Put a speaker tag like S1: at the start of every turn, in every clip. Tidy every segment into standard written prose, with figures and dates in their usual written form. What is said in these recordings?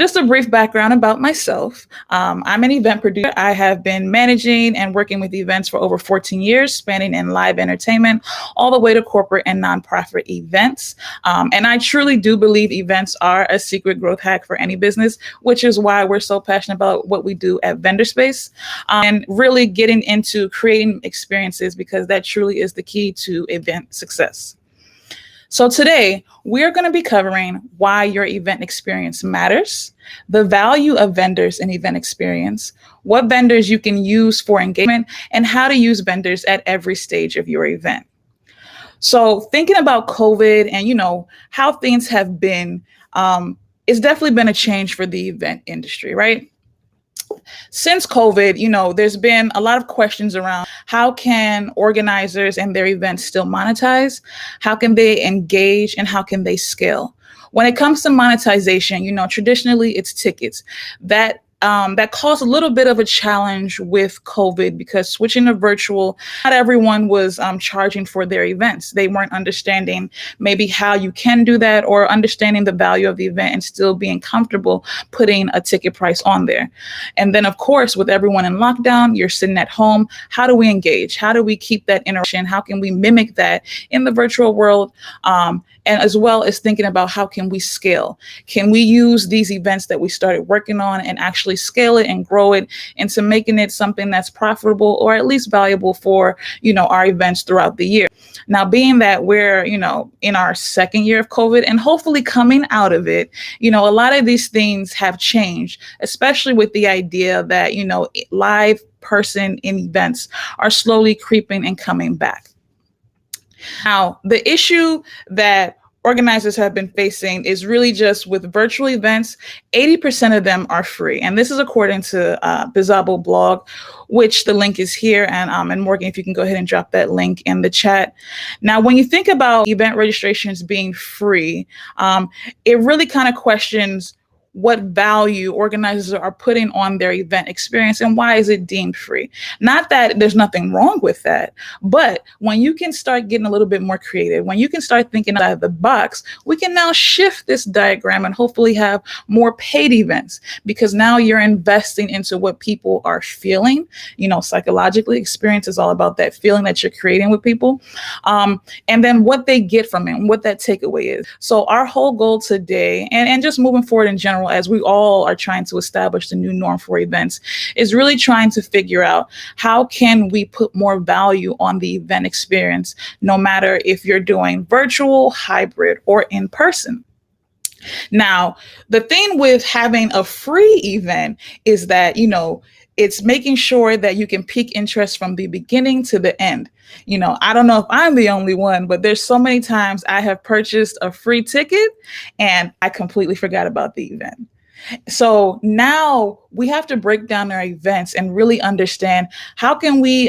S1: Just a brief background about myself. I'm an event producer. I have been managing and working with events for over 14 years, spanning in live entertainment, all the way to corporate and nonprofit events. And I truly do believe events are a secret growth hack for any business, which is why we're so passionate about what we do at Vendorspace, and really getting into creating experiences, because that truly is the key to event success. So today, we're going to be covering why your event experience matters, the value of vendors in event experience, what vendors you can use for engagement, and how to use vendors at every stage of your event. So thinking about COVID and, how things have been, it's definitely been a change for the event industry, right? Since COVID, there's been a lot of questions around how can organizers and their events still monetize? How can they engage and how can they scale? When it comes to monetization, traditionally it's tickets. That caused a little bit of a challenge with COVID, because switching to virtual, not everyone was charging for their events. They weren't understanding maybe how you can do that, or understanding the value of the event and still being comfortable putting a ticket price on there. And then, of course, with everyone in lockdown, you're sitting at home. How do we engage? How do we keep that interaction? How can we mimic that in the virtual world? And as well as thinking about how can we scale? Can we use these events that we started working on and actually scale it and grow it into making it something that's profitable, or at least valuable for, our events throughout the year? Now, being that we're, in our second year of COVID and hopefully coming out of it, a lot of these things have changed, especially with the idea that, live person in events are slowly creeping and coming back. Now, the issue that organizers have been facing is really just with virtual events, 80% of them are free. And this is according to Bizabo blog, which the link is here. And Morgan, if you can go ahead and drop that link in the chat. Now, when you think about event registrations being free, it really kind of questions what value organizers are putting on their event experience and why is it deemed free. Not that there's nothing wrong with that, but when you can start getting a little bit more creative, when you can start thinking out of the box, we can now shift this diagram and hopefully have more paid events, because now you're investing into what people are feeling. Psychologically, experience is all about that feeling that you're creating with people, and then what they get from it and what that takeaway is. So our whole goal today, and just moving forward in general, as we all are trying to establish the new norm for events, is really trying to figure out how can we put more value on the event experience, no matter if you're doing virtual, hybrid, or in person. Now, the thing with having a free event is that, it's making sure that you can pique interest from the beginning to the end. I don't know if I'm the only one, but there's so many times I have purchased a free ticket and I completely forgot about the event. So now we have to break down our events and really understand how can we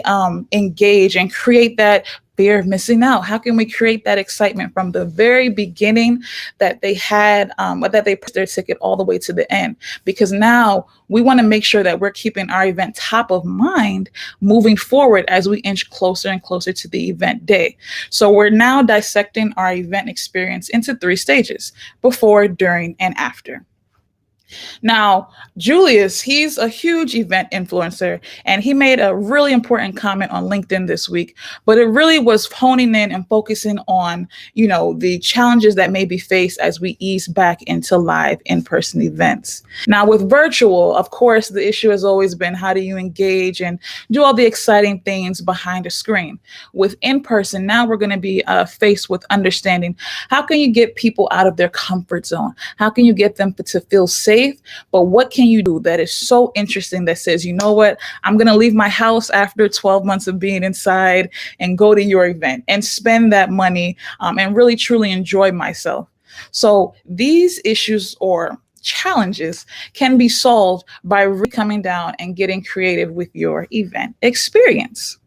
S1: engage and create that fear of missing out? How can we create that excitement from the very beginning that they had, that they put their ticket all the way to the end? Because now we want to make sure that we're keeping our event top of mind moving forward as we inch closer and closer to the event day. So we're now dissecting our event experience into 3 stages: before, during, and after. Now, Julius, he's a huge event influencer, and he made a really important comment on LinkedIn this week, but it really was honing in and focusing on, the challenges that may be faced as we ease back into live in-person events. Now, with virtual, of course, the issue has always been how do you engage and do all the exciting things behind a screen. With in-person, now we're going to be faced with understanding how can you get people out of their comfort zone? How can you get them to feel safe? But what can you do that is so interesting that says, you know what, I'm going to leave my house after 12 months of being inside and go to your event and spend that money and really truly enjoy myself. So these issues or challenges can be solved by really coming down and getting creative with your event experience.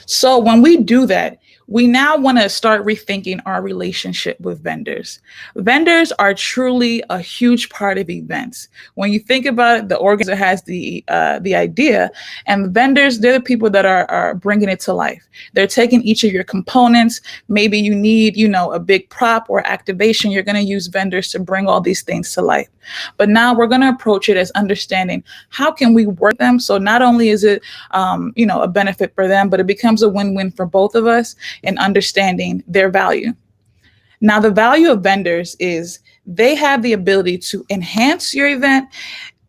S1: So when we do that, we now want to start rethinking our relationship with vendors. Vendors are truly a huge part of events. When you think about it, the organizer has the idea, and the vendors, they're the people that are bringing it to life. They're taking each of your components. Maybe you need, a big prop or activation. You're going to use vendors to bring all these things to life. But now we're going to approach it as understanding how can we work them. So not only is it, a benefit for them, but it becomes a win-win for both of us in understanding their value. Now, the value of vendors is they have the ability to enhance your event,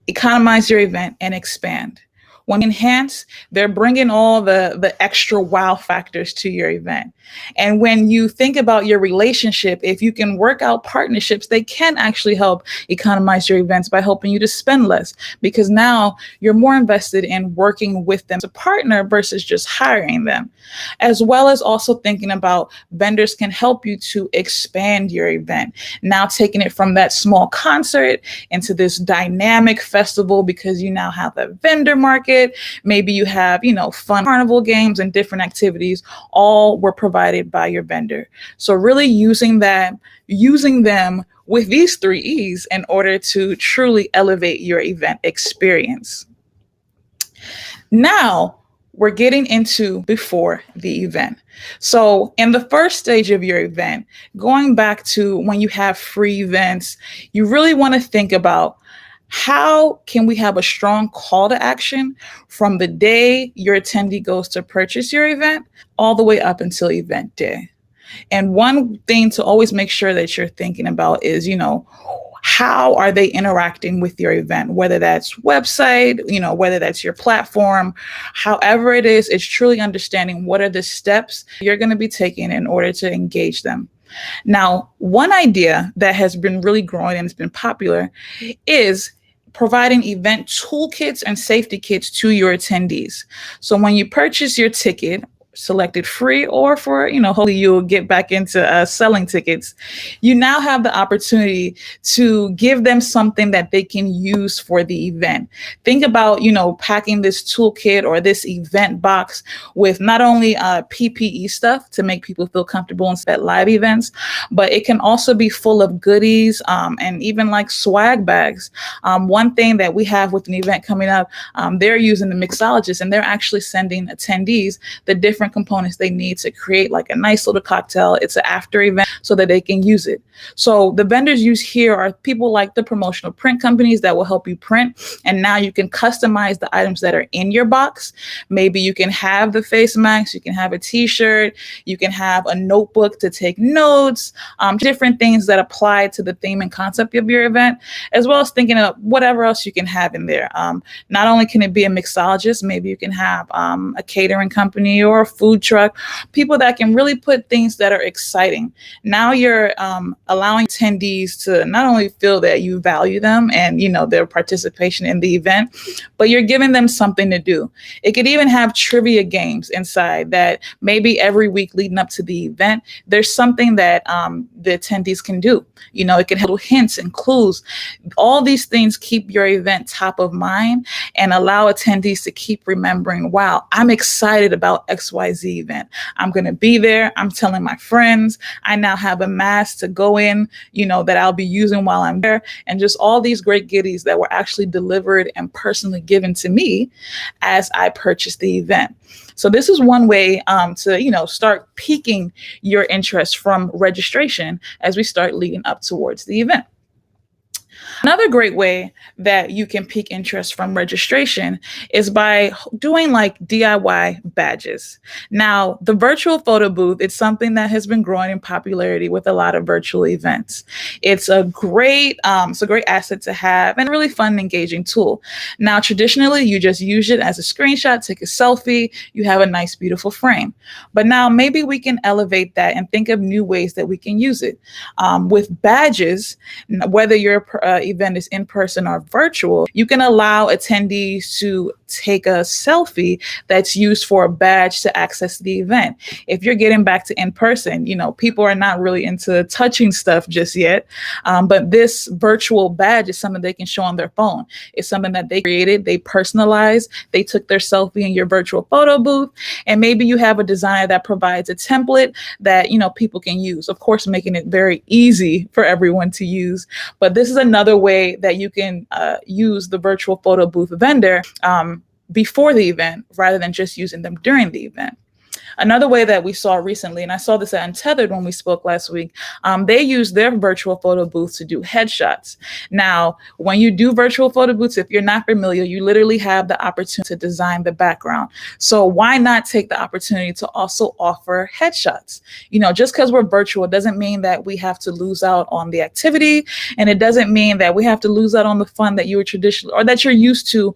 S1: economize your event, and expand. When enhance, they're bringing all the extra wow factors to your event. And when you think about your relationship, if you can work out partnerships, they can actually help economize your events by helping you to spend less, because now you're more invested in working with them as a partner versus just hiring them. As well as also thinking about vendors can help you to expand your event. Now taking it from that small concert into this dynamic festival, because you now have a vendor market. Maybe you have, fun carnival games and different activities, all were provided by your vendor. So really using them with these 3 E's in order to truly elevate your event experience. Now, we're getting into before the event. So in the first stage of your event, going back to when you have free events, you really want to think about how can we have a strong call to action from the day your attendee goes to purchase your event all the way up until event day. And one thing to always make sure that you're thinking about is, how are they interacting with your event, whether that's website, whether that's your platform, however it is, it's truly understanding what are the steps you're going to be taking in order to engage them. Now, one idea that has been really growing and has been popular is providing event toolkits and safety kits to your attendees. So when you purchase your ticket, selected free or for, hopefully you'll get back into selling tickets, you now have the opportunity to give them something that they can use for the event. Think about, packing this toolkit or this event box with not only PPE stuff to make people feel comfortable and at live events, but it can also be full of goodies and even like swag bags. One thing that we have with an event coming up, they're using the mixologist and they're actually sending attendees the different components they need to create like a nice little cocktail. It's an after event so that they can use it. So the vendors used here are people like the promotional print companies that will help you print. And now you can customize the items that are in your box. Maybe you can have the face mask, you can have a t-shirt, you can have a notebook to take notes, different things that apply to the theme and concept of your event, as well as thinking of whatever else you can have in there. Not only can it be a mixologist, maybe you can have a catering company or a food truck, people that can really put things that are exciting. Now you're allowing attendees to not only feel that you value them and, their participation in the event, but you're giving them something to do. It could even have trivia games inside that maybe every week leading up to the event, there's something that the attendees can do. It can have little hints and clues. All these things keep your event top of mind and allow attendees to keep remembering, wow, I'm excited about XYZ event. I'm going to be there. I'm telling my friends. I now have a mask to go in, that I'll be using while I'm there. And just all these great goodies that were actually delivered and personally given to me as I purchased the event. So this is one way to, start piquing your interest from registration as we start leading up towards the event. Another great way that you can pique interest from registration is by doing like DIY badges. Now, the virtual photo booth, it's something that has been growing in popularity with a lot of virtual events. It's a great asset to have and a really fun and engaging tool. Now, traditionally, you just use it as a screenshot, take a selfie, you have a nice, beautiful frame. But now maybe we can elevate that and think of new ways that we can use it. With badges, whether your event is in person or virtual, you can allow attendees to take a selfie that's used for a badge to access the event. If you're getting back to in person, people are not really into touching stuff just yet. But this virtual badge is something they can show on their phone. It's something that they created, they personalized, they took their selfie in your virtual photo booth. And maybe you have a designer that provides a template that, people can use, of course, making it very easy for everyone to use. But this is another way that you can use the virtual photo booth vendor before the event rather than just using them during the event. Another way that we saw recently, and I saw this at Untethered when we spoke last week, they use their virtual photo booths to do headshots. Now, when you do virtual photo booths, if you're not familiar, you literally have the opportunity to design the background. So why not take the opportunity to also offer headshots? Just because we're virtual doesn't mean that we have to lose out on the activity, and it doesn't mean that we have to lose out on the fun that you were traditionally or that you're used to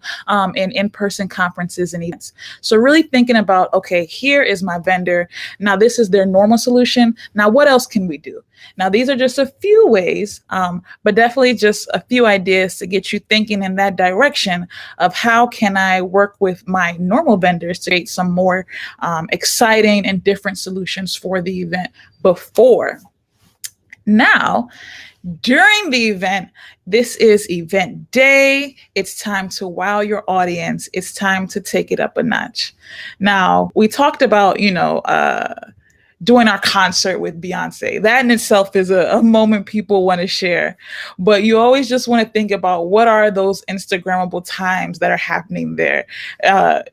S1: in in-person conferences and events. So really thinking about, okay, here is my vendor. Now this is their normal solution. Now what else can we do? Now these are just a few ways, but definitely just a few ideas to get you thinking in that direction of how can I work with my normal vendors to create some more exciting and different solutions for the event before. Now, during the event, this is event day. It's time to wow your audience. It's time to take it up a notch. Now, we talked about, doing our concert with Beyonce. That in itself is a moment people want to share. But you always just want to think about what are those Instagrammable times that are happening there.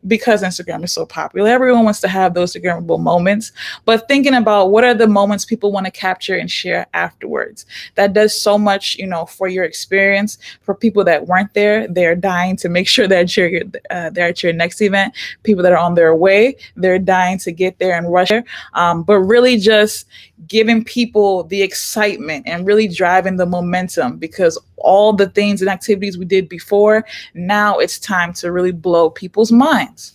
S1: Because Instagram is so popular, everyone wants to have those Instagrammable moments. But thinking about what are the moments people want to capture and share afterwards. That does so much, for your experience. For people that weren't there, they're dying to make sure that they're at your next event. People that are on their way, they're dying to get there and rush there. But really just giving people the excitement and really driving the momentum, because all the things and activities we did before, now it's time to really blow people's minds.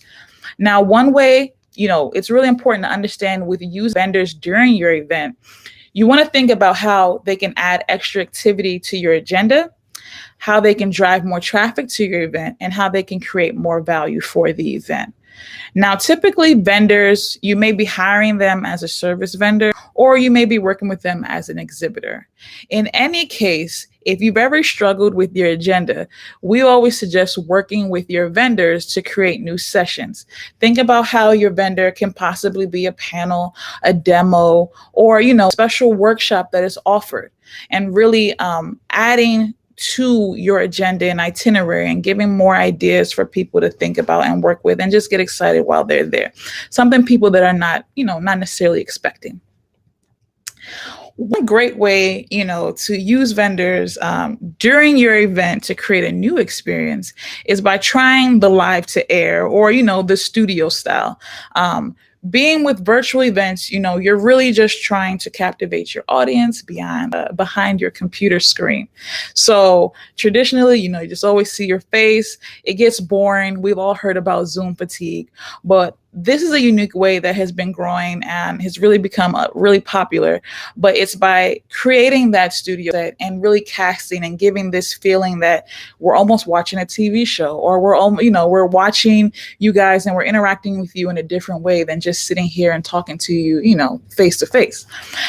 S1: Now, one way, it's really important to understand with use vendors during your event, you want to think about how they can add extra activity to your agenda, how they can drive more traffic to your event, and how they can create more value for the event. Now, typically vendors, you may be hiring them as a service vendor, or you may be working with them as an exhibitor. In any case, if you've ever struggled with your agenda, we always suggest working with your vendors to create new sessions. Think about how your vendor can possibly be a panel, a demo, or, special workshop that is offered, and really adding to your agenda and itinerary and giving more ideas for people to think about and work with and just get excited while they're there. Something people that are not necessarily expecting. One great way, to use vendors during your event to create a new experience is by trying the live to air or, the studio style. Being with virtual events, you're really just trying to captivate your audience behind your computer screen. So traditionally, you just always see your face. It gets boring. We've all heard about Zoom fatigue, but this is a unique way that has been growing and has really become really popular, but it's by creating that studio set and really casting and giving this feeling that we're almost watching a TV show, or we're watching you guys and we're interacting with you in a different way than just sitting here and talking to you, face to face.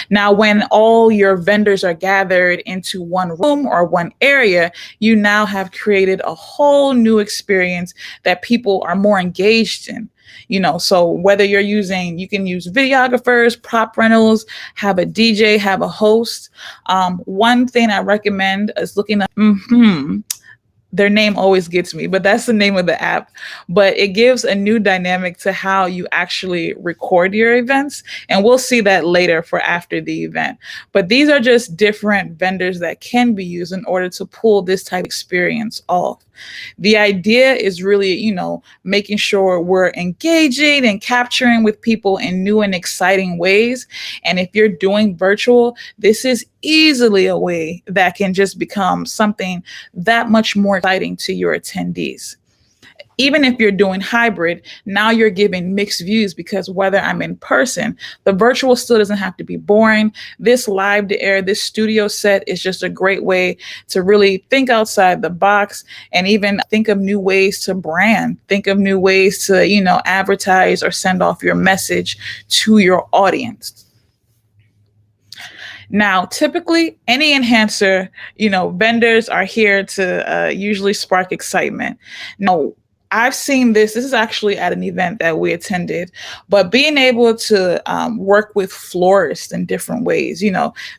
S1: Now, when all your vendors are gathered into one room or one area, you now have created a whole new experience that people are more engaged in. So whether you can use videographers, prop rentals, have a DJ, have a host. One thing I recommend is looking at, their name always gets me, but that's the name of the app. But it gives a new dynamic to how you actually record your events. And we'll see that later for after the event. But these are just different vendors that can be used in order to pull this type of experience off. The idea is really, making sure we're engaging and capturing with people in new and exciting ways. And if you're doing virtual, this is easily a way that can just become something that much more exciting to your attendees. Even if you're doing hybrid, now you're giving mixed views, because whether I'm in person, the virtual still doesn't have to be boring. This live to air, this studio set is just a great way to really think outside the box and even think of new ways to brand, think of new ways to, advertise or send off your message to your audience. Now, typically, any enhancer, vendors are here to usually spark excitement. Now, I've seen this is actually at an event that we attended, but being able to work with florists in different ways,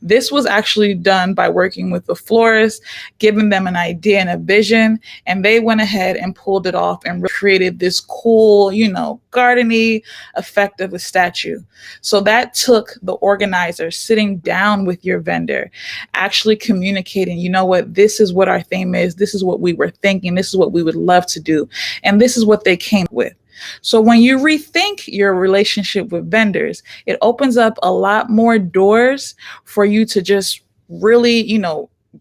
S1: this was actually done by working with the florist, giving them an idea and a vision, and they went ahead and pulled it off and created this cool, gardeny effect of a statue. So that took the organizer sitting down with your vendor, actually communicating, you know what, this is what our theme is, this is what we were thinking, this is what we would love to do, and this is what they came with. So when you rethink your relationship with vendors, it opens up a lot more doors for you to just really,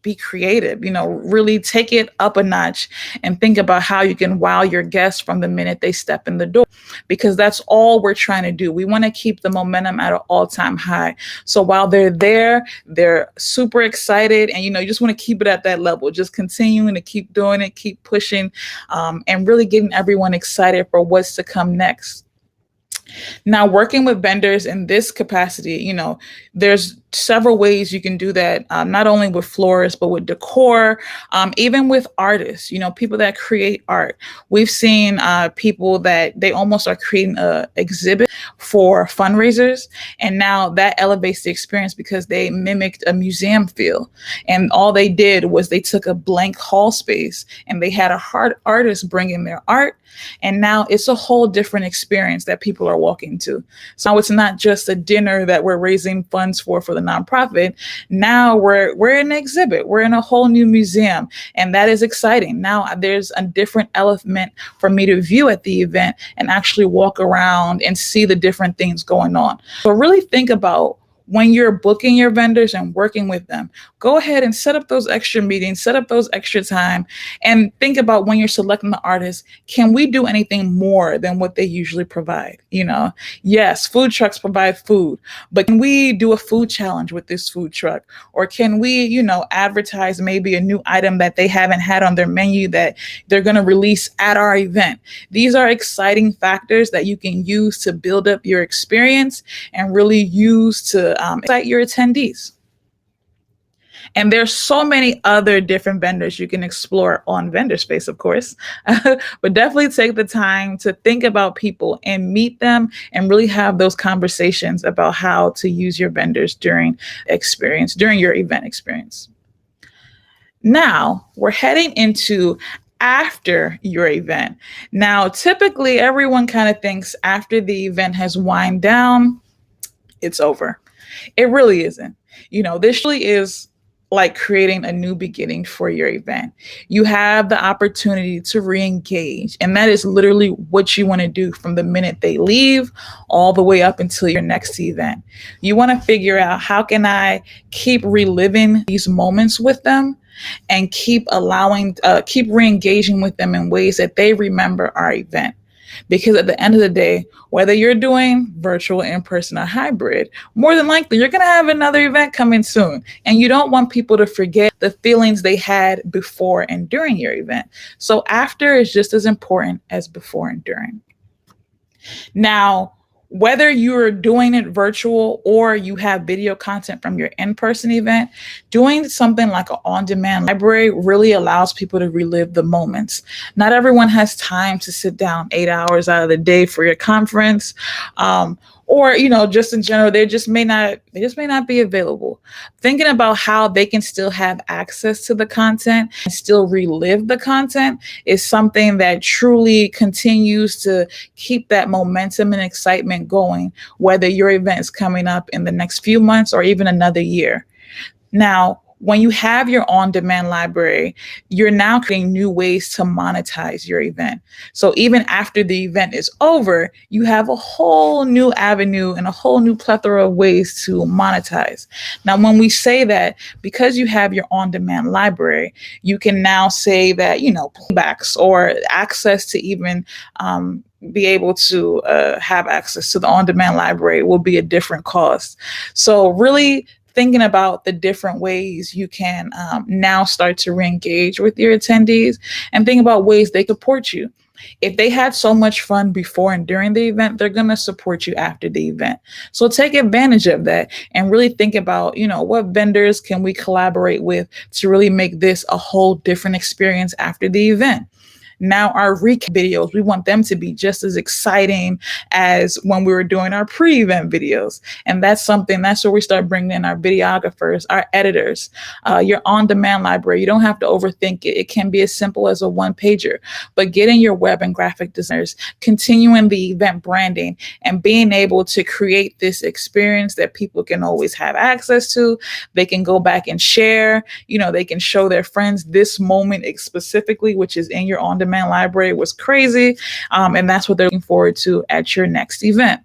S1: be creative, really take it up a notch and think about how you can wow your guests from the minute they step in the door, because that's all we're trying to do. We want to keep the momentum at an all-time high. So while they're there, they're super excited, and you just want to keep it at that level, just continuing to keep doing it, keep pushing, and really getting everyone excited for what's to come next. Now, working with vendors in this capacity, there's several ways you can do that, not only with florists, but with decor, even with artists, people that create art. We've seen people that they almost are creating an exhibit for fundraisers. And now that elevates the experience because they mimicked a museum feel. And all they did was they took a blank hall space and they had a hard artist bring in their art. And now it's a whole different experience that people are walking to. So it's not just a dinner that we're raising funds for the nonprofit. Now we're in an exhibit. We're in a whole new museum. And that is exciting. Now there's a different element for me to view at the event and actually walk around and see the different things going on. So really think about when you're booking your vendors and working with them, go ahead and set up those extra meetings, set up those extra time, and think about when you're selecting the artists, can we do anything more than what they usually provide? Yes, food trucks provide food, but can we do a food challenge with this food truck? Or can we, advertise maybe a new item that they haven't had on their menu that they're going to release at our event? These are exciting factors that you can use to build up your experience and really use to excite your attendees. And there's so many other different vendors you can explore on Vendorspace, of course, but definitely take the time to think about people and meet them and really have those conversations about how to use your vendors during your event experience. Now we're heading into after your event. Now, typically everyone kind of thinks after the event has wind down, it's over. It really isn't. This really is like creating a new beginning for your event. You have the opportunity to re-engage, and that is literally what you want to do from the minute they leave all the way up until your next event. You want to figure out, how can I keep reliving these moments with them and keep re-engaging with them in ways that they remember our event. Because at the end of the day, whether you're doing virtual, in-person, or hybrid, more than likely you're going to have another event coming soon. And you don't want people to forget the feelings they had before and during your event. So after is just as important as before and during. Now, whether you're doing it virtual or you have video content from your in-person event, doing something like an on-demand library really allows people to relive the moments. Not everyone has time to sit down 8 hours out of the day for your conference, or just in general, they just may not be available. Thinking about how they can still have access to the content and still relive the content is something that truly continues to keep that momentum and excitement going, whether your event is coming up in the next few months or even another year. Now, when you have your on-demand library, you're now creating new ways to monetize your event. So even after the event is over, you have a whole new avenue and a whole new plethora of ways to monetize. Now, when we say that, because you have your on-demand library, you can now say that, playbacks or access to even be able to have access to the on-demand library will be a different cost. So really thinking about the different ways you can now start to re-engage with your attendees and think about ways they support you. If they had so much fun before and during the event, they're going to support you after the event. So take advantage of that and really think about, what vendors can we collaborate with to really make this a whole different experience after the event. Now our recap videos, we want them to be just as exciting as when we were doing our pre-event videos. And that's where we start bringing in our videographers, our editors, your on-demand library. You don't have to overthink it. It can be as simple as a one-pager, but getting your web and graphic designers, continuing the event branding, and being able to create this experience that people can always have access to. They can go back and share, they can show their friends this moment specifically, which is in your on-demand library, was crazy. And that's what they're looking forward to at your next event.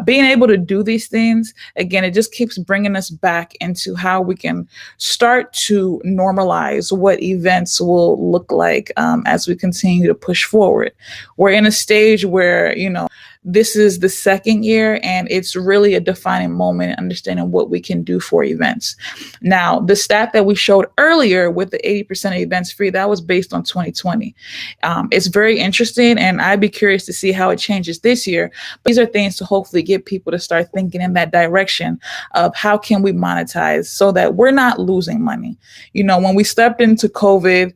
S1: Being able to do these things, again, it just keeps bringing us back into how we can start to normalize what events will look like as we continue to push forward. We're in a stage where, this is the second year, and it's really a defining moment in understanding what we can do for events. Now, the stat that we showed earlier with the 80% of events free, that was based on 2020. It's very interesting, and I'd be curious to see how it changes this year. But these are things to hopefully get people to start thinking in that direction of how can we monetize so that we're not losing money. When we stepped into COVID,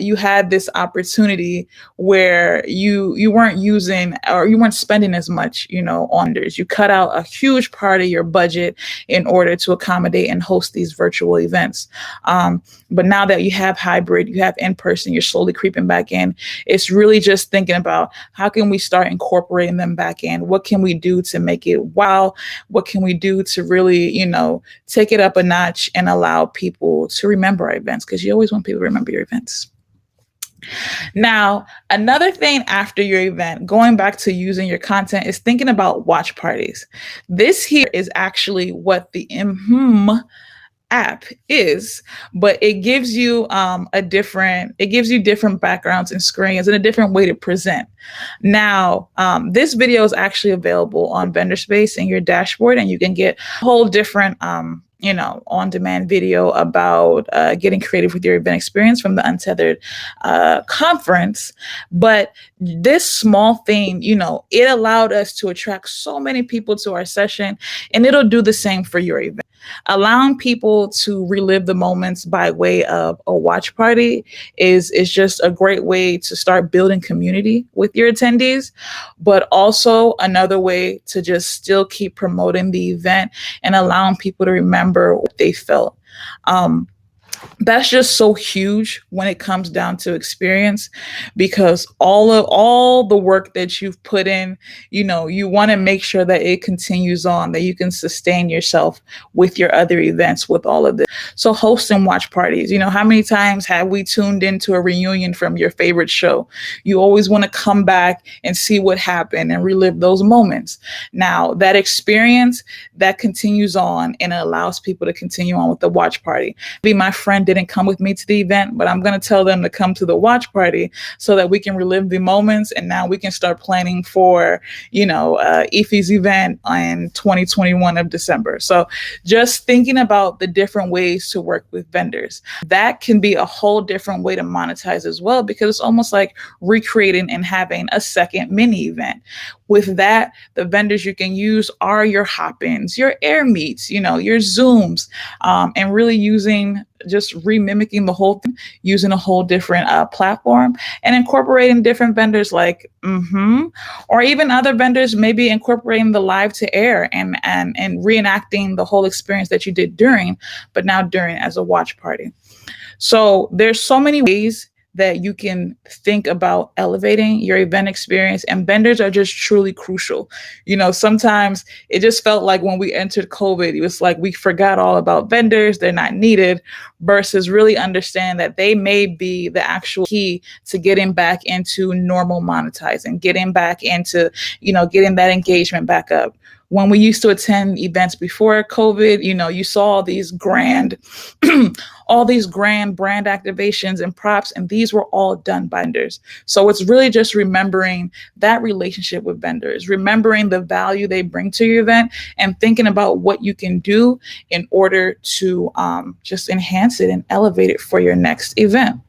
S1: you had this opportunity where you weren't using, or you weren't spending as much, on this. You cut out a huge part of your budget in order to accommodate and host these virtual events. But now that you have hybrid, you have in-person, you're slowly creeping back in. It's really just thinking about how can we start incorporating them back in? What can we do to make it wow? What can we do to really, take it up a notch and allow people to remember our events? Because you always want people to remember your events. Now, another thing after your event, going back to using your content, is thinking about watch parties. This here is actually what the app is, but it gives you different backgrounds and screens and a different way to present. Now, this video is actually available on Vendorspace in your dashboard, and you can get a whole different on-demand video about getting creative with your event experience from the Untethered conference. But this small thing, it allowed us to attract so many people to our session, and it'll do the same for your event. Allowing people to relive the moments by way of a watch party is just a great way to start building community with your attendees, but also another way to just still keep promoting the event and allowing people to remember what they felt. That's just so huge when it comes down to experience, because all the work that you've put in, you want to make sure that it continues on, that you can sustain yourself with your other events with all of this. So hosting watch parties, how many times have we tuned into a reunion from your favorite show? You always want to come back and see what happened and relive those moments. Now, that experience that continues on, and it allows people to continue on with the watch party. Maybe my friend didn't come with me to the event, but I'm going to tell them to come to the watch party so that we can relive the moments. And now we can start planning for, Ify's event in 2021 of December. So just thinking about the different ways to work with vendors, that can be a whole different way to monetize as well, because it's almost like recreating and having a second mini event. With that, the vendors you can use are your hop-ins, your air meets, your Zooms, and really just remimicking the whole thing, using a whole different platform, and incorporating different vendors like or even other vendors, maybe incorporating the live to air and reenacting the whole experience that you did during, but now during as a watch party. So there's so many ways that you can think about elevating your event experience, and vendors are just truly crucial. Sometimes it just felt like when we entered COVID, it was like we forgot all about vendors, they're not needed, versus really understand that they may be the actual key to getting back into normal monetizing, getting back into, getting that engagement back up. When we used to attend events before COVID, you saw all these grand brand activations and props, and these were all done by vendors. So it's really just remembering that relationship with vendors, remembering the value they bring to your event, and thinking about what you can do in order to just enhance it and elevate it for your next event.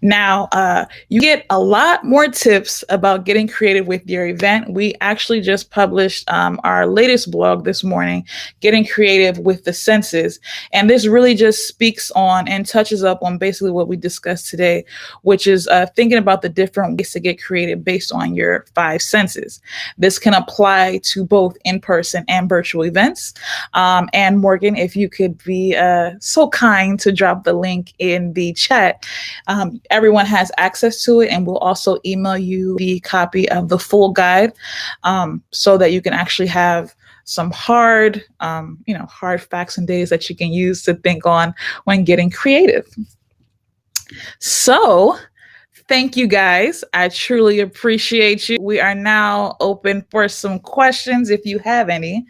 S1: Now, you get a lot more tips about getting creative with your event. We actually just published our latest blog this morning, Getting Creative with the Senses. And this really just speaks on and touches up on basically what we discussed today, which is thinking about the different ways to get creative based on your 5 senses. This can apply to both in-person and virtual events. And Morgan, if you could be so kind to drop the link in the chat, everyone has access to it, and we'll also email you the copy of the full guide so that you can actually have some hard facts and data that you can use to think on when getting creative. So thank you guys. I truly appreciate you. We are now open for some questions if you have any.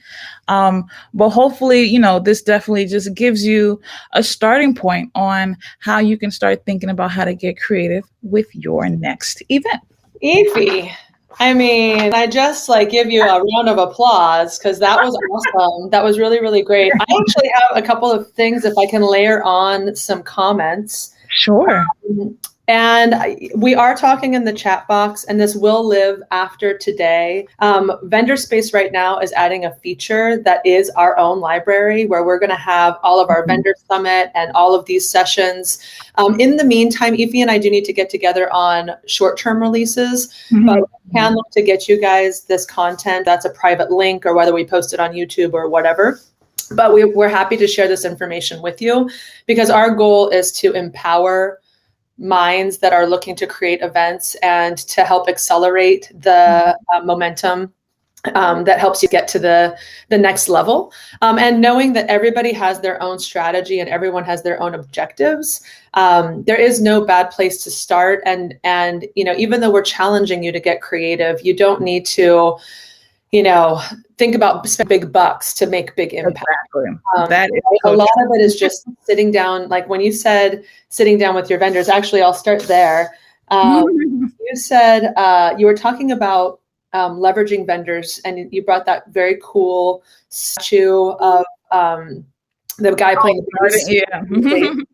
S1: But hopefully, this definitely just gives you a starting point on how you can start thinking about how to get creative with your next event.
S2: Ify, I just give you a round of applause because that was awesome. That was really, really great. I actually have a couple of things if I can layer on some comments.
S1: Sure.
S2: And we are talking in the chat box, and this will live after today. Vendorspace right now is adding a feature that is our own library where we're going to have all of our vendor summit and all of these sessions. In the meantime, Ify and I do need to get together on short-term releases, but we can look to get you guys this content. That's a private link, or whether we post it on YouTube or whatever. But we're happy to share this information with you because our goal is to empower minds that are looking to create events and to help accelerate the momentum that helps you get to the next level. And knowing that everybody has their own strategy and everyone has their own objectives, there is no bad place to start. And even though we're challenging you to get creative, you don't need to think about spend big bucks to make big impact.
S1: Exactly.
S2: A lot of it is just sitting down. Like when you said sitting down with your vendors, actually, I'll start there. You said you were talking about leveraging vendors, and you brought that very cool statue of the guy playing the piece.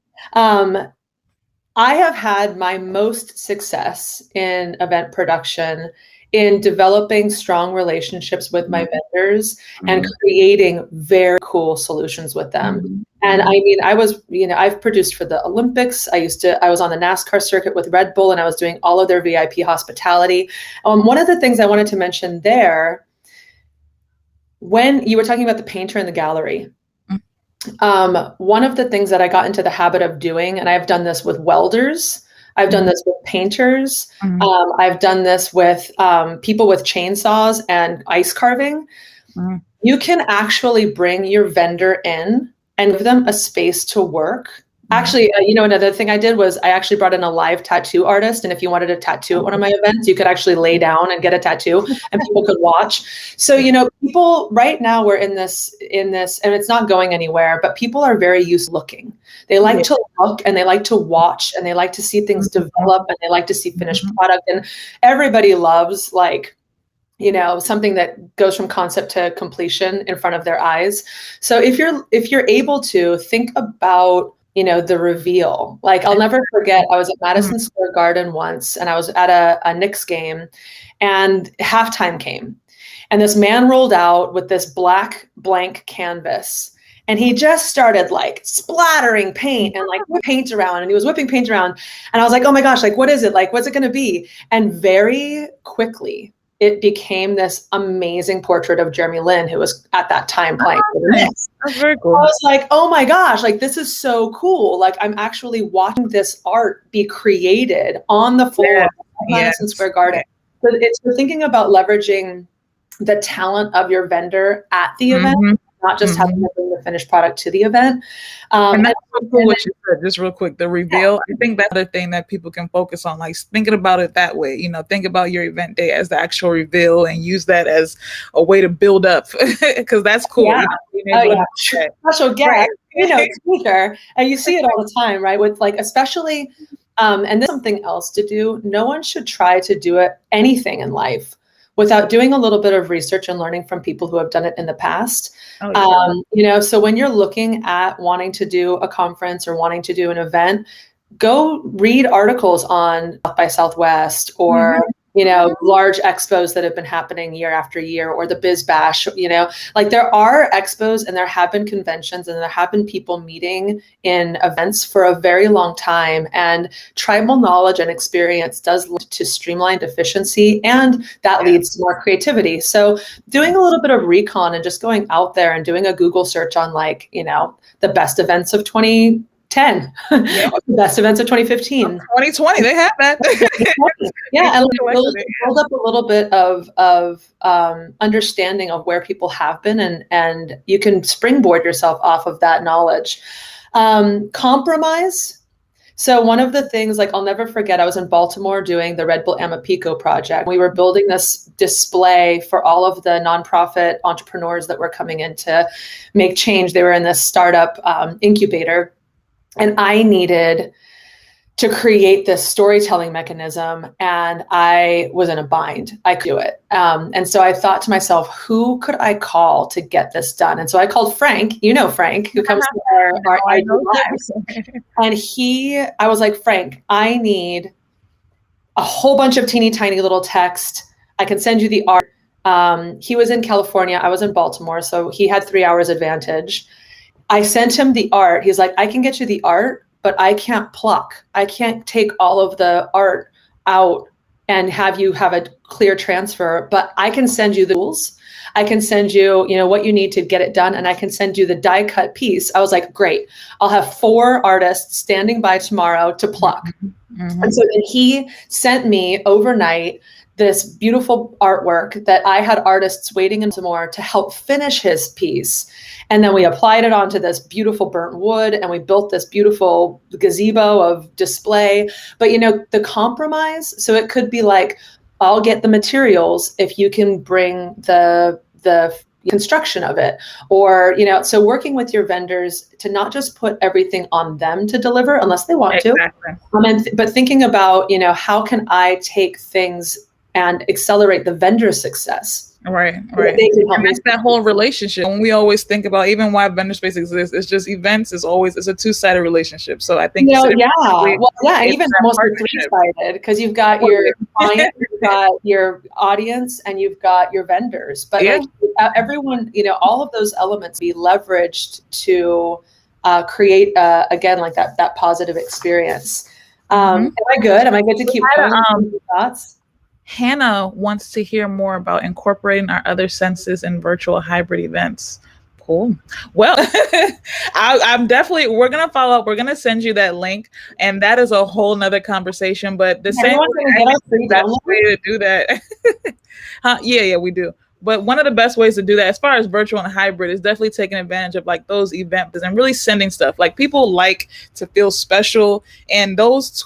S2: I have had my most success in event production in developing strong relationships with my vendors and creating very cool solutions with them. And I've produced for the Olympics. I was on the NASCAR circuit with Red Bull, and I was doing all of their VIP hospitality. One of the things I wanted to mention there, when you were talking about the painter in the gallery, one of the things that I got into the habit of doing, and I've done this with welders, I've done this with painters. I've done this with people with chainsaws and ice carving. You can actually bring your vendor in and give them a space to work. Actually, another thing I did was I actually brought in a live tattoo artist. And if you wanted a tattoo at one of my events, you could actually lay down and get a tattoo and people could watch. So, people right now we're in this, and it's not going anywhere, but people are very used to looking. They like to look, and they like to watch, and they like to see things develop, and they like to see finished product. And everybody loves something that goes from concept to completion in front of their eyes. So if you're able to think about the reveal. I'll never forget, I was at Madison Square Garden once, and I was at a Knicks game, and halftime came. And this man rolled out with this black blank canvas, and he just started splattering paint and paint around, and he was whipping paint around. And I was like, oh my gosh, what is it? What's it going to be? And very quickly, it became this amazing portrait of Jeremy Lin, who was at that time playing for the Knicks.
S1: That's very cool.
S2: I was like, oh my gosh, this is so cool. I'm actually watching this art be created on the floor of Madison Square Garden. So we're thinking about leveraging the talent of your vendor at the event, not just having to bring the finished product to the event.
S1: And that's so cool what you said, just real quick, the reveal. I think that's the thing that people can focus on, thinking about it that way. Think about your event day as the actual reveal and use that as a way to build up, because that's cool.
S2: Yeah. Special guest, speaker. And you see it all the time, right? With especially, and there's something else to do. No one should try to do anything in life without doing a little bit of research and learning from people who have done it in the past. So when you're looking at wanting to do a conference or wanting to do an event, go read articles on South by Southwest or large expos that have been happening year after year, or the Biz Bash, like there are expos and there have been conventions and there have been people meeting in events for a very long time. And tribal knowledge and experience does lead to streamlined efficiency, and that leads to more creativity. So doing a little bit of recon and just going out there and doing a Google search on the best events of 2010, the best events of 2015,
S1: 2020, they have that.
S2: And build up a little bit of understanding of where people have been, and you can springboard yourself off of that knowledge. Compromise. So one of the things, I'll never forget, I was in Baltimore doing the Red Bull Amapico project. We were building this display for all of the nonprofit entrepreneurs that were coming in to make change. They were in this startup incubator. And I needed to create this storytelling mechanism, and I was in a bind. I could do it. And so I thought to myself, who could I call to get this done? And so I called Frank, Frank, who comes to our lives. And I was like, Frank, I need a whole bunch of teeny tiny little text. I can send you the art. He was in California. I was in Baltimore. So he had 3 hours advantage. I sent him the art. He's like, I can get you the art, but I can't pluck. I can't take all of the art out and have you have a clear transfer, but I can send you the tools. I can send you, what you need to get it done. And I can send you the die cut piece. I was like, great. I'll have 4 artists standing by tomorrow to pluck. Mm-hmm. And so then he sent me overnight this beautiful artwork that I had artists waiting in more to help finish his piece. And then we applied it onto this beautiful burnt wood, and we built this beautiful gazebo of display. But, the compromise, so it could be like, I'll get the materials if you can bring the construction of it, or, so working with your vendors to not just put everything on them to deliver unless they want to, but thinking about, how can I take things and accelerate the vendor success.
S1: Right. And that's that whole relationship. When we always think about even why Vendorspace exists, it's just events is always, it's a 2-sided relationship. So I think,
S2: even almost 3-sided, because you've got your client, you've got your audience, and you've got your vendors. But everyone, all of those elements be leveraged to create, again, like that positive experience. Am I good? Am I good to keep going? Thoughts?
S1: Hannah wants to hear more about incorporating our other senses in virtual hybrid events. Cool. Well, I'm definitely, we're going to follow up. We're going to send you that link, and that is a whole nother conversation, but the same way to do that. Yeah, we do. But one of the best ways to do that, as far as virtual and hybrid, is definitely taking advantage of those events and really sending stuff. People like to feel special, and those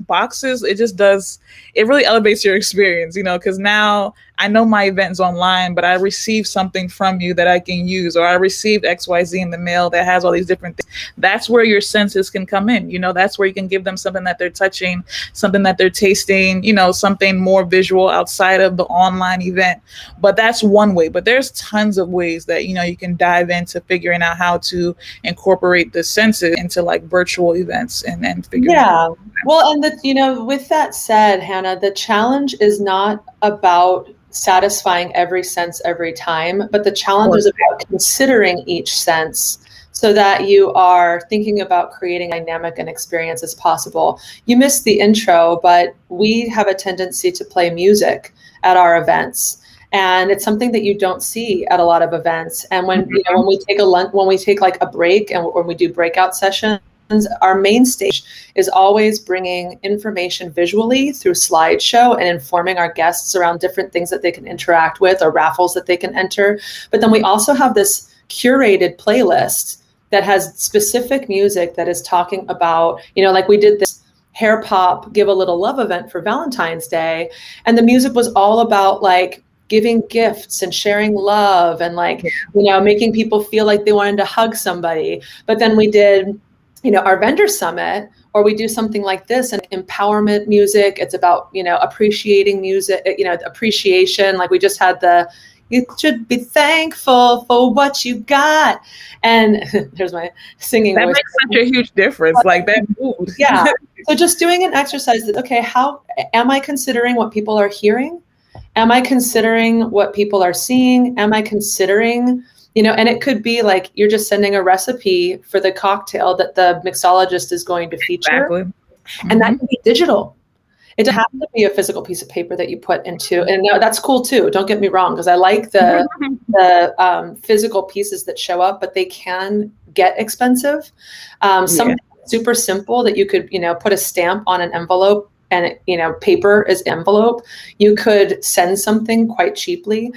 S1: boxes, it really elevates your experience, because now I know my event's online, but I received something from you that I can use, or I received XYZ in the mail that has all these different things. That's where your senses can come in. That's where you can give them something that they're touching, something that they're tasting, something more visual outside of the online event. But that's one way. But there's tons of ways that, you can dive into figuring out how to incorporate the senses into virtual events and figure it out.
S2: Well, and with that said, Hannah, the challenge is not about satisfying every sense every time, but the challenge is about considering each sense so that you are thinking about creating dynamic and experience as possible. You missed the intro, but we have a tendency to play music at our events. And it's something that you don't see at a lot of events. And when when we take a break, and when we do breakout sessions, our main stage is always bringing information visually through slideshow and informing our guests around different things that they can interact with or raffles that they can enter. But then we also have this curated playlist that has specific music that is talking about, we did this hair pop, give a little love event for Valentine's Day. And the music was all about giving gifts and sharing love and making people feel like they wanted to hug somebody. But then we did our vendor summit, or we do something like this, and empowerment music. It's about, appreciating music, appreciation. We just had the, You should be thankful for what you got. And there's my singing
S1: That
S2: voice.
S1: makes such a huge difference. Like that mood.
S2: Yeah. So just doing an exercise that, okay, how am I considering what people are hearing? Am I considering what people are seeing? Am I considering, and it could be like you're just sending a recipe for the cocktail that the mixologist is going to feature.
S1: Exactly.
S2: And that can be digital. It doesn't have to be a physical piece of paper that you put into, and that's cool too. Don't get me wrong, because I like the physical pieces that show up, but they can get expensive. Something super simple that you could, put a stamp on an envelope, and paper is envelope. You could send something quite cheaply.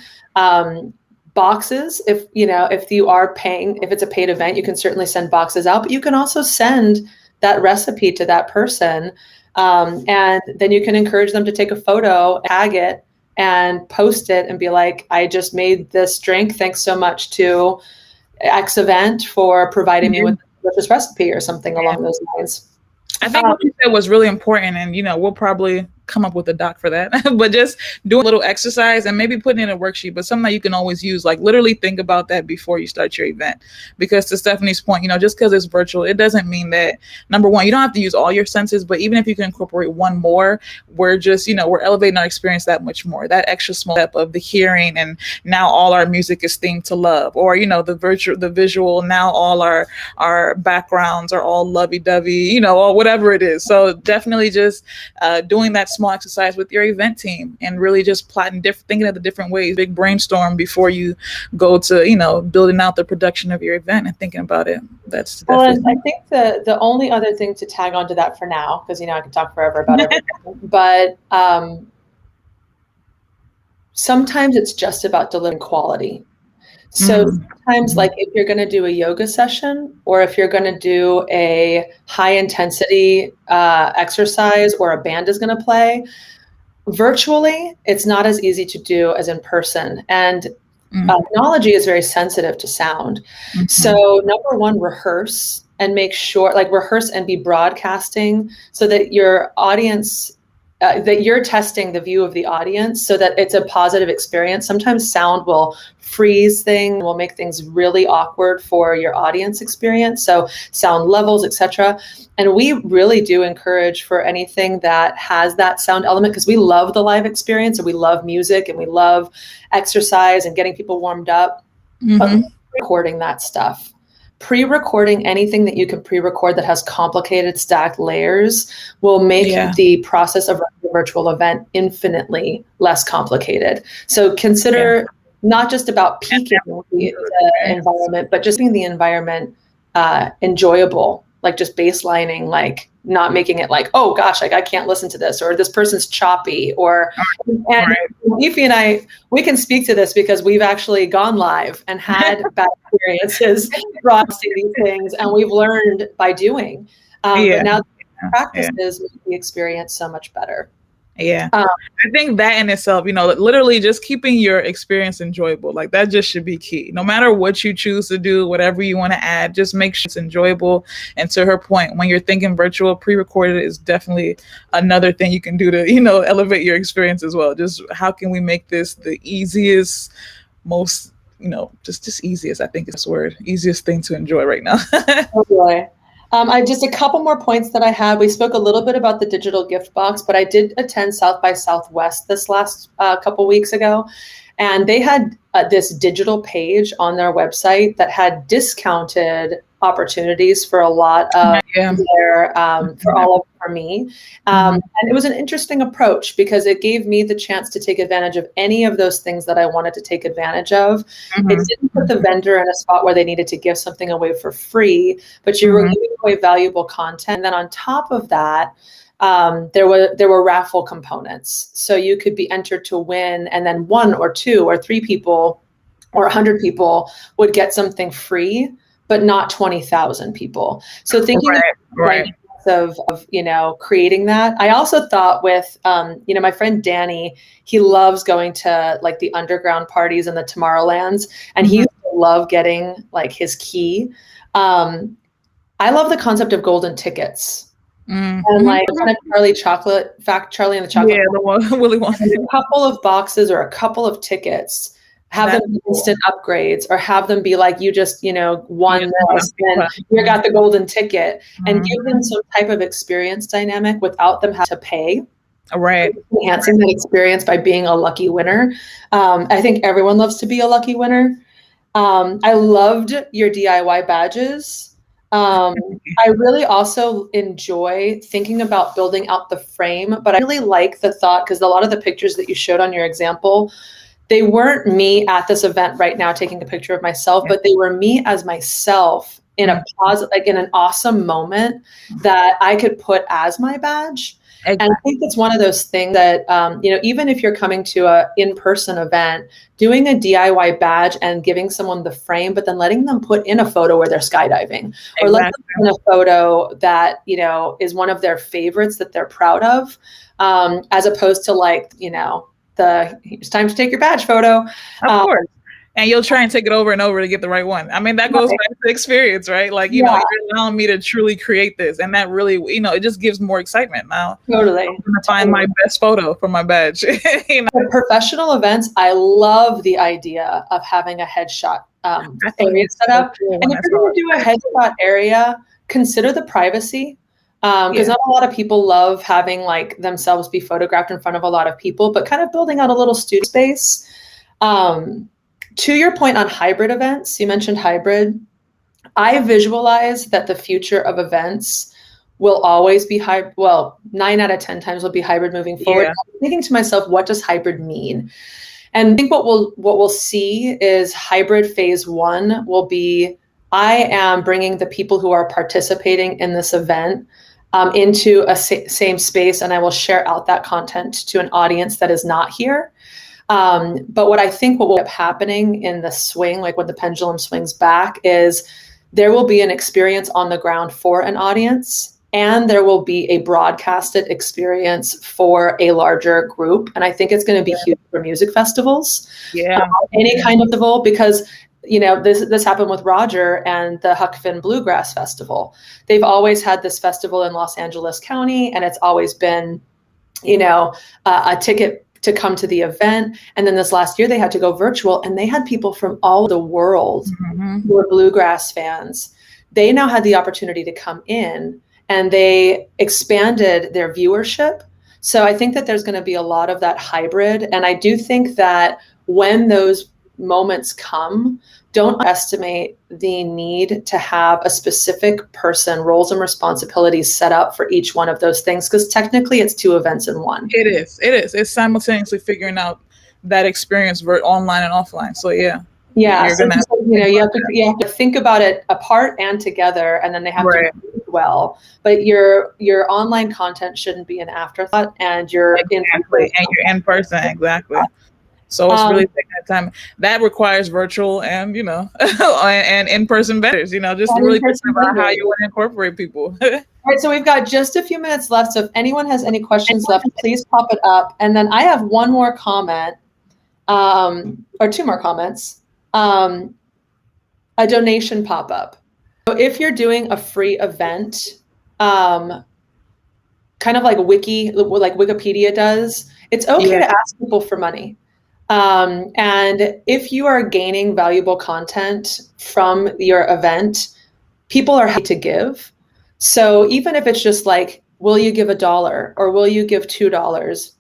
S2: Boxes, if you are paying, if it's a paid event, you can certainly send boxes out, but you can also send that recipe to that person. And then you can encourage them to take a photo, tag it, and post it and be like, I just made this drink. Thanks so much to X event for providing me with this recipe or something along those lines.
S1: I think what you said was really important, and we'll probably come up with a doc for that. But just doing a little exercise and maybe putting in a worksheet, but something that you can always use. Like literally think about that before you start your event. Because to Stephanie's point, just because it's virtual, it doesn't mean that, number one, you don't have to use all your senses, but even if you can incorporate one more, we're just, we're elevating our experience that much more. That extra small step of the hearing, and now all our music is themed to love, or the visual, now all our backgrounds are all lovey-dovey, or whatever it is. So definitely just doing that small exercise with your event team and really just plotting thinking of the different ways, big brainstorm before you go to, building out the production of your event and thinking about it. That's definitely.
S2: Well, I think the only other thing to tag onto that for now, because, I could talk forever about everything, but sometimes it's just about delivering quality. So sometimes, like if you're going to do a yoga session, or if you're going to do a high intensity exercise, or a band is going to play, virtually, it's not as easy to do as in person. And technology is very sensitive to sound. So number one, rehearse and make sure, rehearse and be broadcasting so that your audience, that you're testing the view of the audience so that it's a positive experience. Sometimes sound will freeze things, will make things really awkward for your audience experience. So sound levels, etc. And we really do encourage for anything that has that sound element, because we love the live experience and we love music and we love exercise and getting people warmed up. But recording that stuff. Pre-recording anything that you can pre-record that has complicated stacked layers will make the process of running a virtual event infinitely less complicated. So consider not just about peaking the environment, but just making the environment enjoyable, like just baselining, like not making it like, oh gosh, like I can't listen to this, or this person's choppy, or, and Ify and I, we can speak to this because we've actually gone live and had bad experiences broadcasting these things, and we've learned by doing. But now the practices make the experience so much better.
S1: Yeah. I think that in itself, literally just keeping your experience enjoyable, like that just should be key. No matter what you choose to do, whatever you want to add, just make sure it's enjoyable. And to her point, when you're thinking virtual, pre-recorded is definitely another thing you can do to, elevate your experience as well. Just how can we make this the easiest, most, just easiest, I think is the word, easiest thing to enjoy right now.
S2: Oh boy. I just a couple more points that I had. We spoke a little bit about the digital gift box, but I did attend South by Southwest this last couple weeks ago, and they had this digital page on their website that had discounted opportunities for a lot of their, for me. And it was an interesting approach because it gave me the chance to take advantage of any of those things that I wanted to take advantage of. It didn't put the vendor in a spot where they needed to give something away for free, but you were giving away valuable content. And then on top of that, there were raffle components. So you could be entered to win, and then 1 or 2 or 3 people or 100 people would get something free, but not 20,000 people. So thinking of creating that. I also thought with, my friend Danny, he loves going to like the underground parties and the Tomorrowlands, and he used to love getting like his key. I love the concept of golden tickets. And like kind of Charlie and the Chocolate.
S1: Yeah, the one Willy Wonka.
S2: A couple of boxes or a couple of tickets have them be instant upgrades, or have them be like, you just, won this and you got the golden ticket, and give them some type of experience dynamic without them having to pay.
S1: Right.
S2: Enhancing that experience by being a lucky winner. I think everyone loves to be a lucky winner. I loved your DIY badges. I really also enjoy thinking about building out the frame, but I really like the thought, because a lot of the pictures that you showed on your example, they weren't me at this event right now taking a picture of myself, but they were me as myself in a positive, like in an awesome moment that I could put as my badge. Exactly. And I think it's one of those things that, even if you're coming to a in-person event, doing a DIY badge and giving someone the frame, but then letting them put in a photo where they're skydiving, or let them put in a photo that, is one of their favorites that they're proud of, as opposed to like, it's time to take your badge photo. Of
S1: course. And you'll try and take it over and over to get the right one. I mean, that goes back to the experience, right? Like, you're allowing me to truly create this. And that really, it just gives more excitement now.
S2: Totally.
S1: I'm going to find my best photo for my badge.
S2: For professional events, I love the idea of having a headshot area set up. And if you're going to do a headshot area, consider the privacy. Because not a lot of people love having like themselves be photographed in front of a lot of people, but kind of building out a little studio space. To your point on hybrid events, you mentioned hybrid. I visualize that the future of events will always be hybrid. Well, 9 out of 10 times will be hybrid moving forward. Yeah. I'm thinking to myself, what does hybrid mean? And I think what we'll see is hybrid phase 1 will be, I am bringing the people who are participating in this event into a same space, and I will share out that content to an audience that is not here. But what I think what will end up happening in the swing, like when the pendulum swings back, is there will be an experience on the ground for an audience, and there will be a broadcasted experience for a larger group. And I think it's going to be huge for music festivals. Any kind of festival, because this happened with Roger and the Huck Finn Bluegrass Festival. They've always had this festival in Los Angeles County, and it's always been, a ticket to come to the event. And then this last year they had to go virtual, and they had people from all over the world who were bluegrass fans. They now had the opportunity to come in, and they expanded their viewership. So I think that there's going to be a lot of that hybrid. And I do think that when those moments come, don't estimate the need to have a specific person, roles and responsibilities set up for each one of those things, because technically it's 2 events in one.
S1: It is. It's simultaneously figuring out that experience online and offline. So yeah.
S2: Yeah. So you have to think about it apart and together, and then they have to work well. But your online content shouldn't be an afterthought, and your
S1: in person. Exactly. So it's really taking that time. That requires virtual and, and in-person vendors, just really think about how you want to incorporate people.
S2: All right, so we've got just a few minutes left. So if anyone has any questions left, please pop it up. And then I have one more comment, or 2 more comments, a donation pop-up. So if you're doing a free event, kind of like Wikipedia does, it's okay to ask people for money. And if you are gaining valuable content from your event, people are happy to give. So even if it's just like, will you give $1 or will you give $2?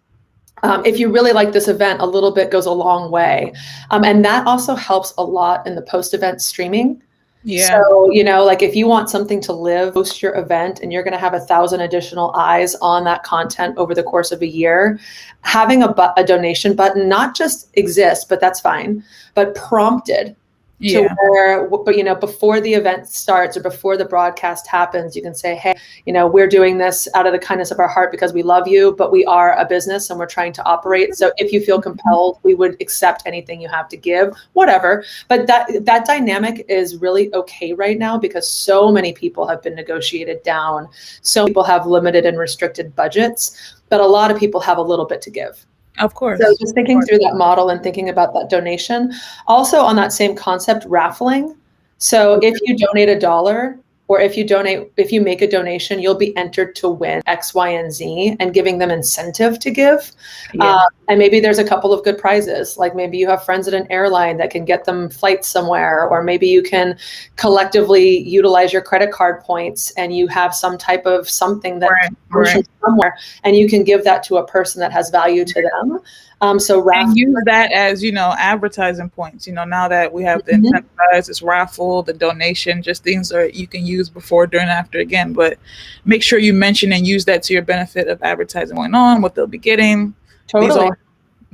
S2: If you really like this event, a little bit goes a long way. And that also helps a lot in the post-event streaming.
S1: Yeah.
S2: So, like if you want something to live post your event and you're going to have 1,000 additional eyes on that content over the course of a year, having a donation button, not just exist, but that's fine, but prompted to where, before the event starts or before the broadcast happens, you can say, hey, we're doing this out of the kindness of our heart because we love you, but we are a business and we're trying to operate. So if you feel compelled, we would accept anything you have to give, whatever. But that dynamic is really okay right now because so many people have been negotiated down. So people have limited and restricted budgets, but a lot of people have a little bit to give.
S1: Of course.
S2: So just thinking through that model and thinking about that donation. Also on that same concept, raffling. So if you donate $1, or if you make a donation, you'll be entered to win X, Y, and Z, and giving them incentive to give.
S1: Yeah.
S2: And maybe there's a couple of good prizes, like maybe you have friends at an airline that can get them flights somewhere, or maybe you can collectively utilize your credit card points and you have some type of something that comes from somewhere, and you can give that to a person that has value to them.
S1: And use that as, advertising points, now that we have the incentivize, this raffle, the donation, just things that you can use before, during, after again, but make sure you mention and use that to your benefit of advertising going on, what they'll be getting.
S2: Totally.
S1: These all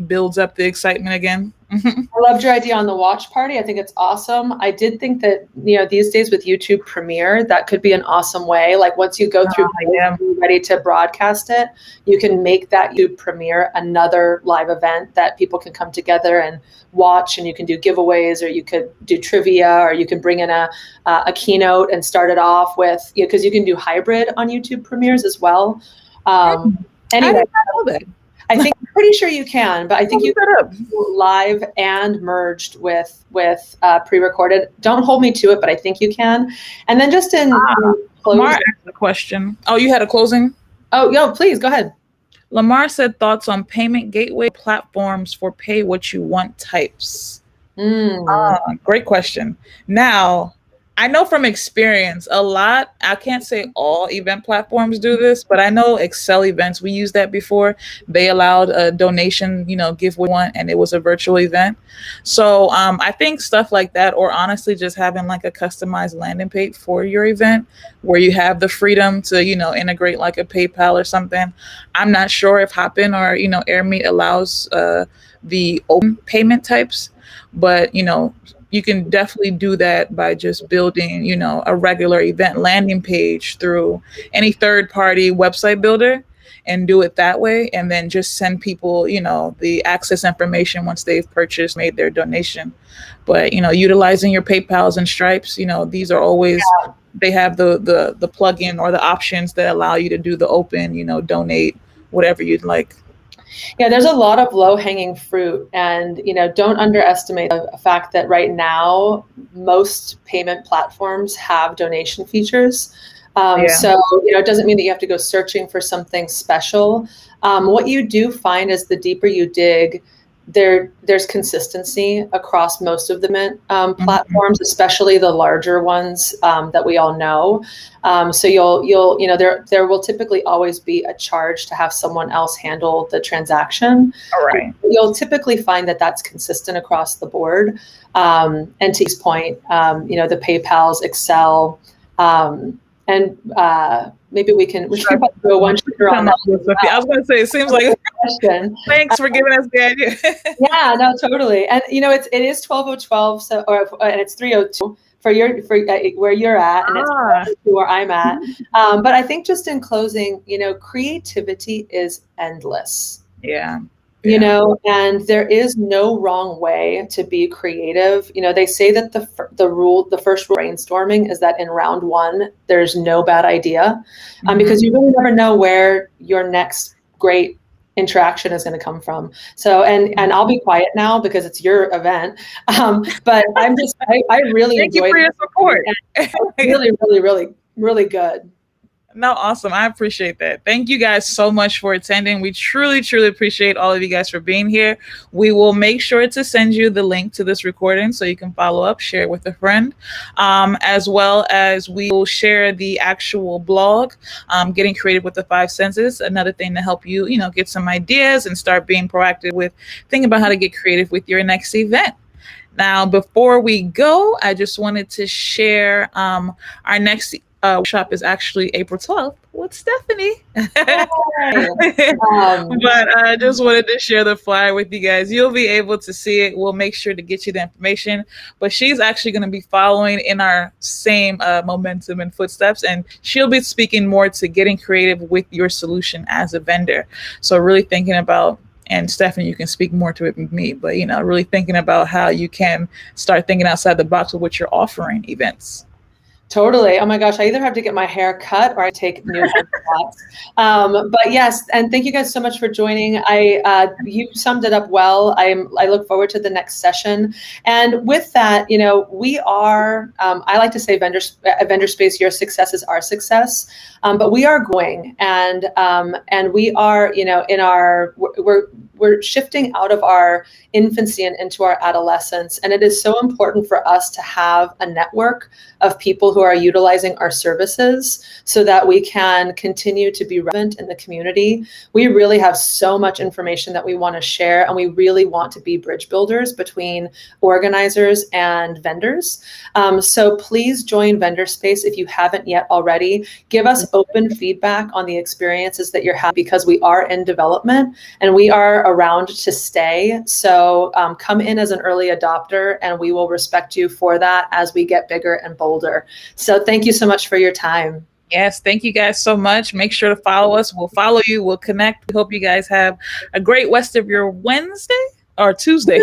S1: builds up the excitement again.
S2: I loved your idea on the watch party. I think it's awesome. I did think that, these days with YouTube Premiere, that could be an awesome way. Like once you go through ready to broadcast it, you can make that YouTube Premiere another live event that people can come together and watch, and you can do giveaways, or you could do trivia, or you can bring in a keynote and start it off with, because you can do hybrid on YouTube Premieres as well. Anyway, I think I'm pretty sure you can, but I think you can do live and merged with pre-recorded. Don't hold me to it, but I think you can. And then just in closing.
S1: Lamar asked a question. Oh, you had a closing?
S2: Oh, yeah, please go ahead.
S1: Lamar said thoughts on payment gateway platforms for pay what you want types. Great question. Now, I know from experience, a lot, I can't say all event platforms do this, but I know Excel events, we used that before. They allowed a donation, give one, and it was a virtual event. So I think stuff like that, or honestly, just having like a customized landing page for your event where you have the freedom to, integrate like a PayPal or something. I'm not sure if Hopin or, AirMeet allows the open payment types, but, you can definitely do that by just building, a regular event landing page through any third-party website builder and do it that way. And then just send people, the access information once they've purchased, made their donation. But, utilizing your PayPals and Stripes, these are always, they have the plugin or the options that allow you to do the open, donate, whatever you'd like.
S2: Yeah, there's a lot of low-hanging fruit, and don't underestimate the fact that right now most payment platforms have donation features. So it doesn't mean that you have to go searching for something special. What you do find is the deeper you dig, there's consistency across most of the platforms, especially the larger ones that we all know. So you'll there will typically always be a charge to have someone else handle the transaction.
S1: All right.
S2: You'll typically find that that's consistent across the board. And to his point, the PayPal's, Excel, and maybe we can go one shooter on that.
S1: I was going to say, it seems like
S2: question.
S1: Thanks for giving us the idea.
S2: Yeah, no, totally. And it is 12:12, and it's 3:02 for where you're at, and it's 4:02 where I'm at. But I think just in closing, creativity is endless.
S1: Yeah.
S2: And there is no wrong way to be creative. They say that the first rule of brainstorming is that in round one, there's no bad idea, because you really never know where your next great interaction is going to come from. So, and I'll be quiet now because it's your event. But I really
S1: Thank you for your support.
S2: Really, really, really, really good.
S1: No, awesome. I appreciate that. Thank you guys so much for attending. We truly, truly appreciate all of you guys for being here. We will make sure to send you the link to this recording so you can follow up, share it with a friend, as well as we will share the actual blog, Getting Creative with the 5 Senses, another thing to help you, get some ideas and start being proactive with thinking about how to get creative with your next event. Now, before we go, I just wanted to share our next workshop is actually April 12th with Stephanie. But I just wanted to share the flyer with you guys. You'll be able to see it. We'll make sure to get you the information. But she's actually going to be following in our same momentum and footsteps, and she'll be speaking more to getting creative with your solution as a vendor. So really thinking about, and Stephanie, you can speak more to it than me, but really thinking about how you can start thinking outside the box with what you're offering events.
S2: Totally. Oh my gosh, I either have to get my hair cut or I take new headshots. But yes, and thank you guys so much for joining. You summed it up well. I look forward to the next session. And with that, we are, I like to say Vendorspace, your success is our success. But we are growing, and we are, we're shifting out of our infancy and into our adolescence. And it is so important for us to have a network of people who are utilizing our services so that we can continue to be relevant in the community. We really have so much information that we want to share, and we really want to be bridge builders between organizers and vendors. So please join Vendorspace if you haven't yet already. Give us open feedback on the experiences that you're having, because we are in development and we are around to stay. So come in as an early adopter, and we will respect you for that as we get bigger and bolder. So thank you so much for your time.
S1: Yes, thank you guys so much. Make sure to follow us. We'll follow you. We'll connect. We hope you guys have a great rest of your Wednesday or Tuesday.